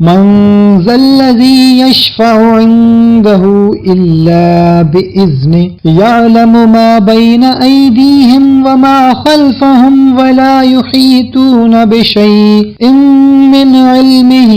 من ذا الذي يشفع عنده إلا بإذنه يعلم ما بين أيديهم وما خلفهم ولا يحيطون بشيء من علمه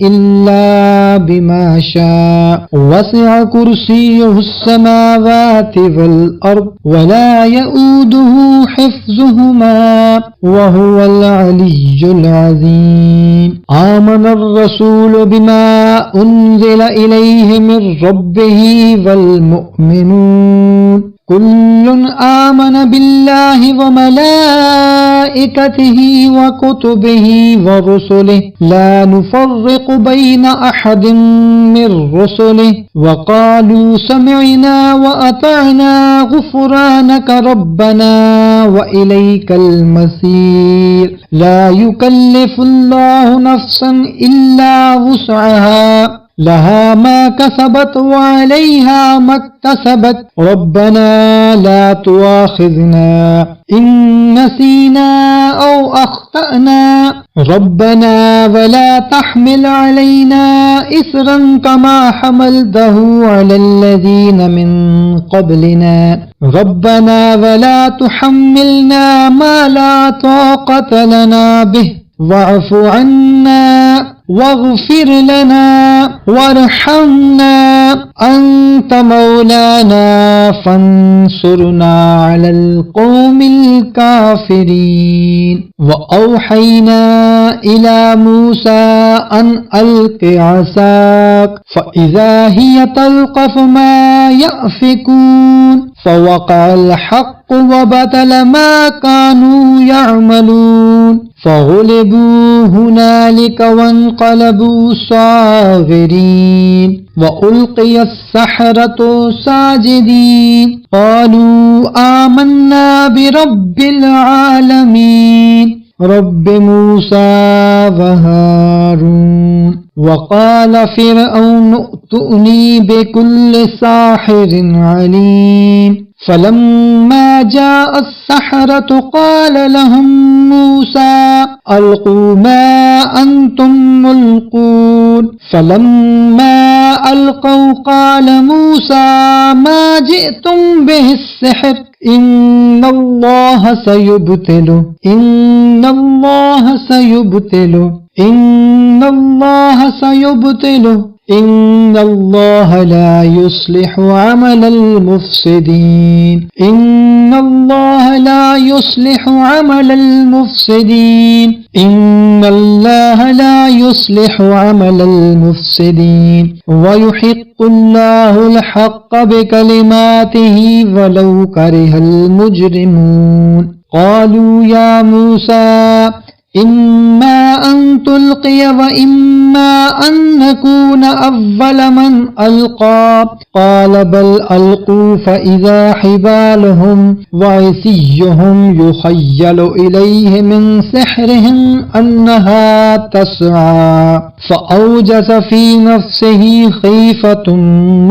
إلا بما شاء وسع كرسيه السماوات والأرض ولا يؤوده حفظهما وهو العلي العظيم. آمن الرسول بما أنزل إليه من ربه والمؤمنون كل آمن بالله وملائكته وكتبه ورسله لا نفرق بين أحد من رسله وقالوا سمعنا وأطعنا غفرانك ربنا وإليك المصير. لا يكلف الله نفسا إلا وسعها لها ما كسبت وعليها ما اكتسبت ربنا لا تؤاخذنا إن نسينا أو أخطأنا ربنا ولا تحمل علينا إصرا كما حملته على الذين من قبلنا ربنا ولا تحملنا ما لا طاقة لنا به واعف عنا واغفر لنا وارحمنا أنت مولانا فانصرنا على القوم الكافرين. وأوحينا إلى موسى أن ألق عصاك فإذا هي تلقف ما يأفكون فوقع الحق وبطل ما كانوا يعملون فغلبوا هنالك وانقلبوا صاغرين وألقي السحرة ساجدين قالوا آمنا برب العالمين رب موسى وهارون. وقال فرعون ائتوني بكل ساحر عليم فلما جاء السحرة قال لهم موسى ألقوا ما أنتم ملقون فلما ألقوا قال موسى ما جئتم به السحر إن الله سيبطله إن الله سيبطله إن الله سيبطله إن الله لا يصلح عمل المفسدين إن الله لا يصلح عمل المفسدين إن الله لا يصلح عمل المفسدين ويحق الله الحق بكلماته ولو كره المجرمون. قالوا يا موسى إما أن تلقي وإما أن نكون أول من ألقى قال بل ألقوا فإذا حبالهم وعصيهم يخيل إليه من سحرهم أنها تسعى فأوجس في نفسه خيفة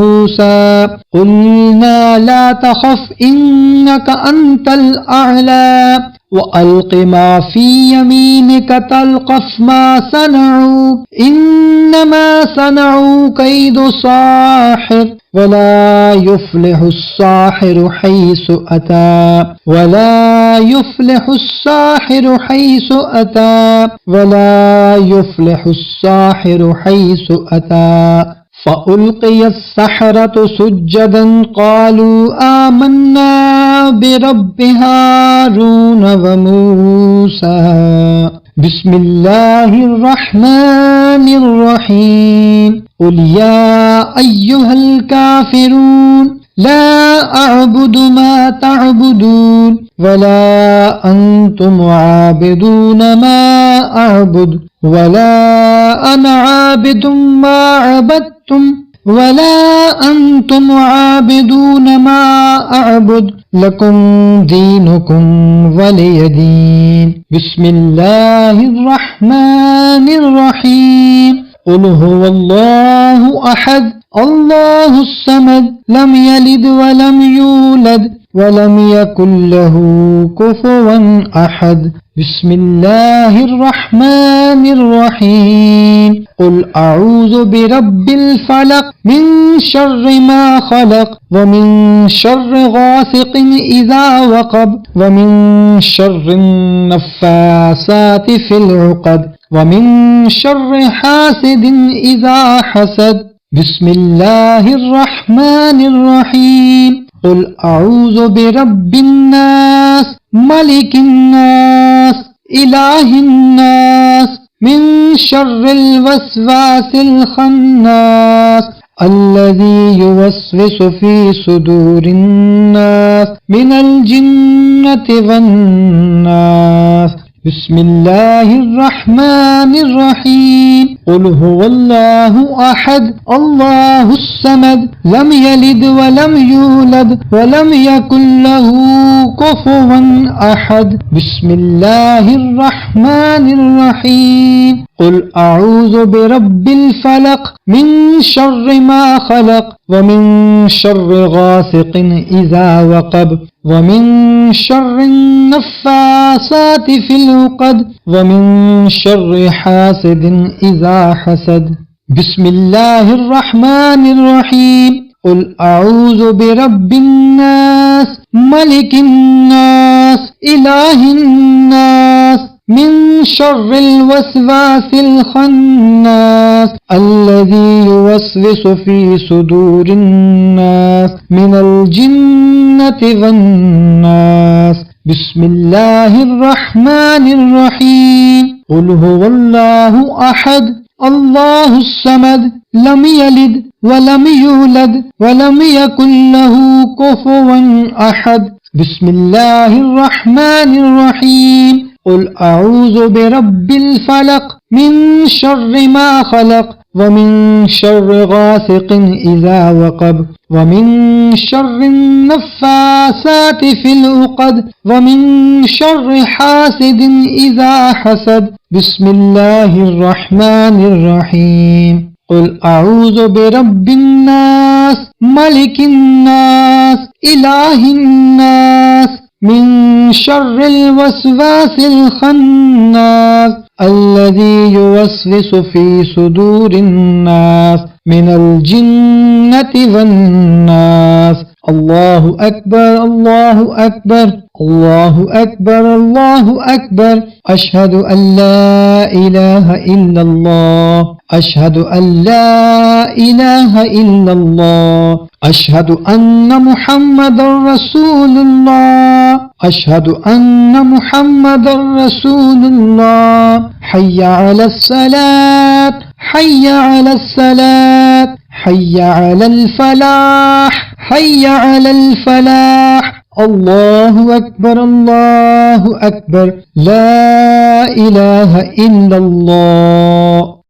موسى قلنا لا تخف إنك أنت الأعلى وألق ما في يمينك تلقف ما صنعوا إنما صنعوا كيد ساحر ولا يفلح الساحر حيث أتى ولا يفلح الساحر حيث أتى ولا يفلح الساحر حيث أتى. فألقي السحرة سجدا قالوا آمنا برب هارون وموسى. بسم الله الرحمن الرحيم. قل يا أيها الكافرون لا أعبد ما تعبدون ولا أنتم عابدون ما أعبد ولا أنا عابد ما عبدتم ولا أنتم عابدون ما أعبد لكم دينكم ولي دين. بسم الله الرحمن الرحيم. قل هو الله أحد الله الصمد لم يلد ولم يولد ولم يكن له كفوا أحد. بسم الله الرحمن الرحيم. قل أعوذ برب الفلق من شر ما خلق ومن شر غاسق إذا وقب ومن شر النفاثات في العقد ومن شر حاسد إذا حسد. بسم الله الرحمن الرحيم. قل أعوذ برب الناس ملك الناس إله الناس من شر الوسواس الخناس الذي يوسوس في صدور الناس من الجنة والناس. بسم الله الرحمن الرحيم. قل هو الله أحد الله الصمد لم يلد ولم يولد ولم يكن له كفوا أحد. بسم الله الرحمن الرحيم. قل أعوذ برب الفلق من شر ما خلق ومن شر غاسق إذا وقب ومن شر النفاثات في العقد ومن شر حاسد إذا حسد. بسم الله الرحمن الرحيم. قل أعوذ برب الناس ملك الناس إله الناس من شر الوسواس الخناس الذي يوسوس في صدور الناس من الجنة والناس. بسم الله الرحمن الرحيم. قل هو الله أحد الله الصمد لم يلد ولم يولد ولم يكن له كفوا أحد. بسم الله الرحمن الرحيم. قل أعوذ برب الفلق من شر ما خلق ومن شر غاسق إذا وقب ومن شر النفاثات في العقد ومن شر حاسد إذا حسد. بسم الله الرحمن الرحيم. قل أعوذ برب الناس ملك الناس إله الناس من شر الوسواس الخناس الذي يوسوس في صدور الناس من الجنة والناس. الله أكبر الله أكبر الله أكبر الله أكبر. أشهد أن لا إله إلا الله أشهد أن لا إله إلا الله أشهد أن محمد رسول الله أشهد أن محمد رسول الله. حي على الصلاة حي على الصلاة حي على الفلاح حي على الفلاح. الله أكبر الله أكبر لا إله إلا الله.